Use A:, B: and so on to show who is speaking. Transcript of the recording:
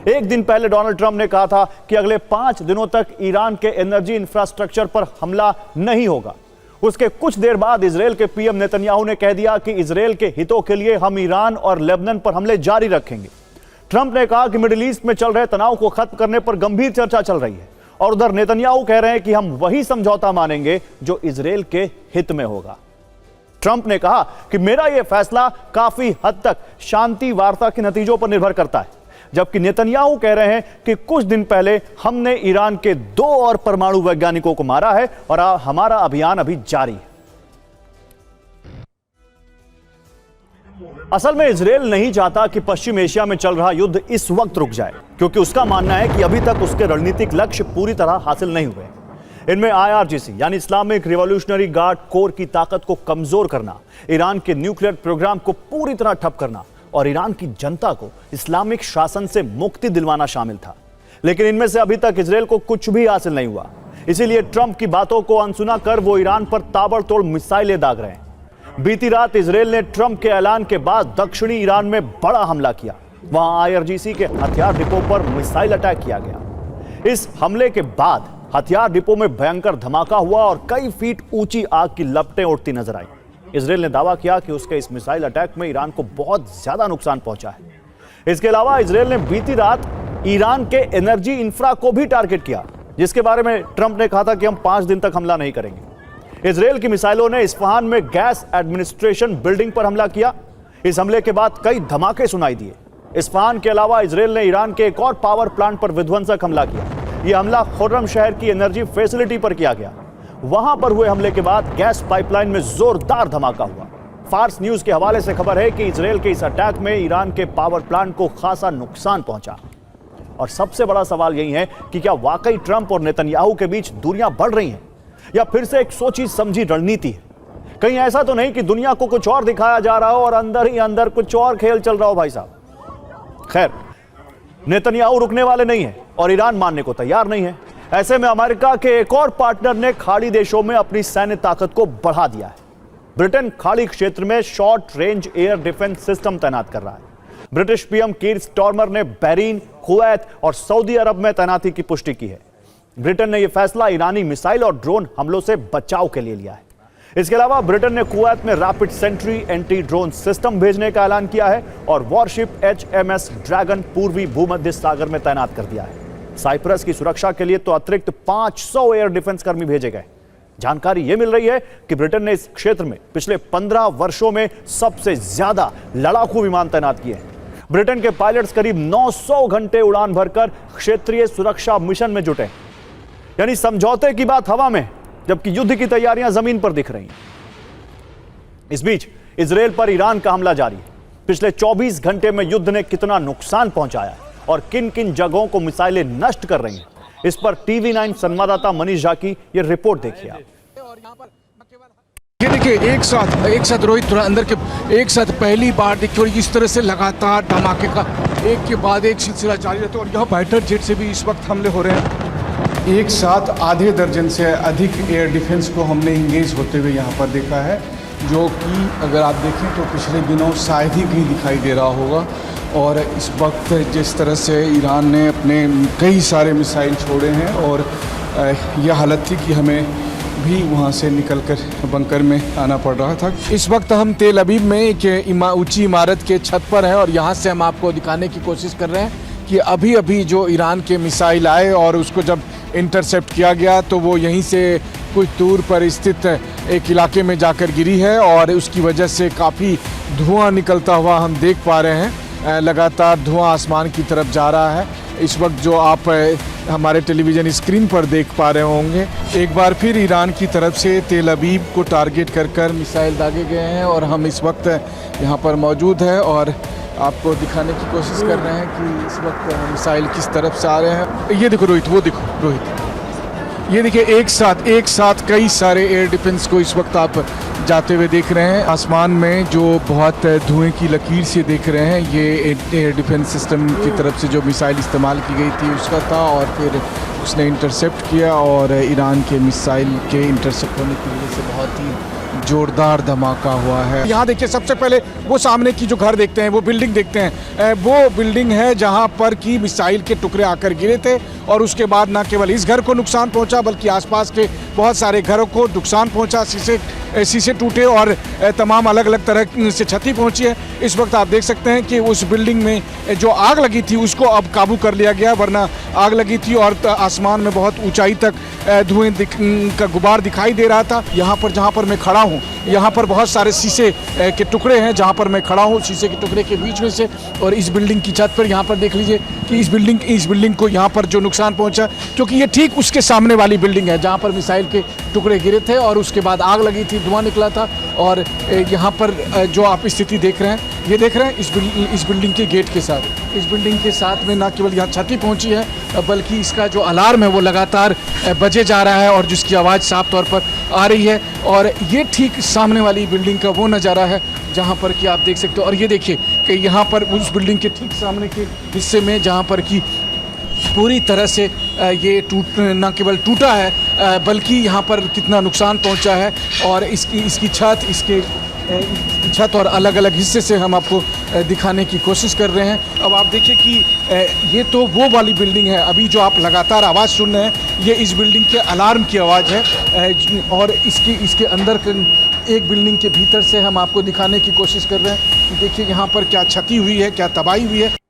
A: एक दिन पहले डोनाल्ड ट्रंप ने कहा था कि अगले 5 दिनों तक ईरान के एनर्जी इंफ्रास्ट्रक्चर पर हमला नहीं होगा। उसके कुछ देर बाद इजरायल के पीएम नेतन्याहू ने कह दिया कि इजरायल के हितों के लिए हम ईरान और लेबनान पर हमले जारी रखेंगे। ट्रंप ने कहा कि मिडिल ईस्ट में चल रहे तनाव को खत्म करने पर गंभीर चर्चा चल रही है, और उधर नेतन्याहू कह रहे हैं कि हम वही समझौता मानेंगे जो इजरायल के हित में होगा। ट्रंप ने कहा कि मेरा यह फैसला काफी हद तक शांति वार्ता के नतीजों पर निर्भर करता है, जबकि नेतन्याहू कह रहे हैं कि कुछ दिन पहले हमने ईरान के 2 और परमाणु वैज्ञानिकों को मारा है और हमारा अभियान अभी जारी है। असल में इजरायल नहीं चाहता कि पश्चिम एशिया में चल रहा युद्ध इस वक्त रुक जाए, क्योंकि उसका मानना है कि अभी तक उसके रणनीतिक लक्ष्य पूरी तरह हासिल नहीं हुए। इनमें IRGC यानी इस्लामिक रिवॉल्यूशनरी गार्ड कोर की ताकत को कमजोर करना, ईरान के न्यूक्लियर प्रोग्राम को पूरी तरह ठप करना और ईरान की जनता को इस्लामिक शासन से मुक्ति दिलवाना शामिल था। लेकिन इनमें से अभी तक इजरायल को कुछ भी हासिल नहीं हुआ। इसीलिए ट्रंप की बातों को अनसुना कर वो ईरान पर ताबड़तोड़ मिसाइलें दाग रहे हैं। बीती रात इजरायल ने ट्रंप के ऐलान के बाद दक्षिणी ईरान में बड़ा हमला किया। वहां IRGC के हथियार डिपो पर मिसाइल अटैक किया गया। इस हमले के बाद हथियार डिपो में भयंकर धमाका हुआ और कई फीट ऊंची आग की लपटें उठती नजर आई। इजरायल ने दावा किया कि उसके इस मिसाइल अटैक में ईरान को बहुत ज्यादा नुकसान पहुंचा है। इसके अलावा इजरायल ने बीती रात ईरान के एनर्जी इंफ्रा को भी टारगेट किया, जिसके बारे में ट्रंप ने कहा था कि हम 5 दिन तक हमला नहीं करेंगे। इजरायल की मिसाइलों ने इस्फहान में गैस एडमिनिस्ट्रेशन बिल्डिंग पर हमला किया। इस हमले के बाद कई धमाके सुनाई दिए। इस्फहान के अलावा इजरायल ने ईरान के एक और पावर प्लांट पर विध्वंसक हमला किया। यह हमला खुर्रम शहर की एनर्जी फैसिलिटी पर किया गया। वहां पर हुए हमले के बाद गैस पाइपलाइन में जोरदार धमाका हुआ। फार्स न्यूज के हवाले से खबर है कि इजरायल के इस अटैक में ईरान के पावर प्लांट को खासा नुकसान पहुंचा। और सबसे बड़ा सवाल यही है कि क्या वाकई ट्रंप और नेतन्याहू के बीच दूरियां बढ़ रही हैं, या फिर से एक सोची समझी रणनीति है? कहीं ऐसा तो नहीं कि दुनिया को कुछ और दिखाया जा रहा हो और अंदर ही अंदर कुछ और खेल चल रहा हो भाई साहब। खैर, नेतन्याहू रुकने वाले नहीं है और ईरान मानने को तैयार नहीं है। ऐसे में अमेरिका के एक और पार्टनर ने खाड़ी देशों में अपनी सैन्य ताकत को बढ़ा दिया है। ब्रिटेन खाड़ी क्षेत्र में short range air defence system तैनात कर रहा है। ब्रिटिश पीएम कीर स्टारमर ने बहरीन, कुवैत और सऊदी अरब में तैनाती की पुष्टि की है। ब्रिटेन ने यह फैसला ईरानी मिसाइल और ड्रोन हमलों से बचाव के लिए लिया है। इसके अलावा ब्रिटेन ने कुवैत में rapid sentry anti drone system भेजने का ऐलान किया है और वॉरशिप HMS ड्रैगन पूर्वी भूमध्य सागर में तैनात कर दिया है। साइप्रस की सुरक्षा के लिए तो अतिरिक्त 500 एयर डिफेंस कर्मी भेजे गए। जानकारी यह मिल रही है कि ब्रिटेन ने इस क्षेत्र में पिछले 15 वर्षों में सबसे ज्यादा लड़ाकू विमान तैनात किए हैं। ब्रिटेन के पायलट्स करीब 900 घंटे उड़ान भरकर क्षेत्रीय सुरक्षा मिशन में जुटे। यानी समझौते की बात हवा में, जबकि युद्ध की तैयारियां जमीन पर दिख रही हैं। इस बीच इजरायल पर ईरान का हमला जारी है। पिछले 24 घंटे में युद्ध ने कितना नुकसान पहुंचाया है और किन किन जगहों को मिसाइलें नष्ट कर रही हैं, इस पर TV9 संवाददाता मनीष झा की यह रिपोर्ट देखिए आप।
B: ये देखिए एक साथ रोहित थोड़ा अंदर के एक साथ पहली बार देखिए, और इस तरह से लगातार धमाके का एक के बाद एक सिलसिला जारी रहता है। और यहाँ फाइटर जेट से भी इस वक्त हमले हो रहे हैं। एक साथ आधे दर्जन से अधिक एयर डिफेंस को हमने इंगेज होते हुए यहाँ पर देखा है, जो कि अगर आप देखें तो पिछले दिनों शायद ही कहीं दिखाई दे रहा होगा। और इस वक्त जिस तरह से ईरान ने अपने कई सारे मिसाइल छोड़े हैं, और यह हालत थी कि हमें भी वहाँ से निकलकर बंकर में आना पड़ रहा था। इस वक्त हम तेल अवीव में एक ऊंची इमारत के छत पर हैं और यहाँ से हम आपको दिखाने की कोशिश कर रहे हैं कि अभी अभी जो ईरान के मिसाइल आए और उसको जब इंटरसेप्ट किया गया तो वो यहीं से कुछ दूर पर स्थित एक इलाके में जाकर गिरी है, और उसकी वजह से काफ़ी धुआं निकलता हुआ हम देख पा रहे हैं। लगातार धुआं आसमान की तरफ जा रहा है। इस वक्त जो आप हमारे टेलीविज़न स्क्रीन पर देख पा रहे होंगे, एक बार फिर ईरान की तरफ से तेल अवीव को टारगेट कर मिसाइल दागे गए हैं, और हम इस वक्त यहाँ पर मौजूद हैं और आपको दिखाने की कोशिश कर रहे हैं कि इस वक्त मिसाइल किस तरफ से आ रहे हैं। ये देखो रोहित, वो देखो रोहित, ये देखिए एक साथ कई सारे एयर डिफेंस को इस वक्त आप जाते हुए देख रहे हैं। आसमान में जो बहुत धुएं की लकीर से देख रहे हैं, ये एयर डिफेंस सिस्टम की तरफ से जो मिसाइल इस्तेमाल की गई थी उसका था, और फिर उसने इंटरसेप्ट किया और ईरान के मिसाइल के इंटरसेप्ट होने की वजह से बहुत ही जोरदार धमाका हुआ है। यहाँ देखिए, सबसे पहले वो सामने की जो घर देखते हैं, वो बिल्डिंग देखते हैं, वो बिल्डिंग है जहाँ पर की मिसाइल के टुकड़े आकर गिरे थे और उसके बाद न केवल इस घर को नुकसान पहुँचा बल्कि आसपास के बहुत सारे घरों को नुकसान पहुँचा। शीशे टूटे और तमाम अलग अलग तरह से क्षति पहुँची है। इस वक्त आप देख सकते हैं कि उस बिल्डिंग में जो आग लगी थी उसको अब काबू कर लिया गया, वरना आग लगी थी और आसमान में बहुत ऊंचाई तक धुएं का गुबार दिखाई दे रहा था। यहाँ पर जहाँ पर मैं खड़ा हूँ, यहाँ पर बहुत सारे शीशे के टुकड़े हैं जहाँ पर मैं खड़ा हूँ, शीशे के टुकड़े के बीच में से। और इस बिल्डिंग की छत पर यहाँ पर देख लीजिए कि इस बिल्डिंग को यहाँ पर जो नुकसान पहुँचा, क्योंकि ये ठीक उसके सामने वाली बिल्डिंग है जहाँ पर मिसाइल के टुकड़े गिरे थे और उसके बाद आग लगी थी, धुआं निकला था। और यहाँ पर जो आप स्थिति देख रहे हैं, ये देख रहे हैं इस बिल्डिंग के गेट के साथ, इस बिल्डिंग के साथ में न केवल यहाँ क्षति पहुँची है बल्कि इसका जो अलार्म है वो लगातार बजे जा रहा है और जिसकी आवाज़ साफ तौर पर आ रही है। और ये ठीक सामने वाली बिल्डिंग का वो नज़ारा है जहाँ पर कि आप देख सकते हो। और ये देखिए कि यहाँ पर उस बिल्डिंग के ठीक सामने के हिस्से में जहाँ पर कि पूरी तरह से ये न केवल टूटा है बल्कि यहाँ पर कितना नुकसान पहुँचा है। और इसकी छत और अलग अलग हिस्से से हम आपको दिखाने की कोशिश कर रहे हैं। अब आप देखिए कि ये तो वो वाली बिल्डिंग है, अभी जो आप लगातार आवाज़ सुन रहे हैं ये इस बिल्डिंग के अलार्म की आवाज़ है। और इसके अंदर एक बिल्डिंग के भीतर से हम आपको दिखाने की कोशिश कर रहे हैं कि देखिए यहाँ पर क्या क्षति हुई है, क्या तबाही हुई है।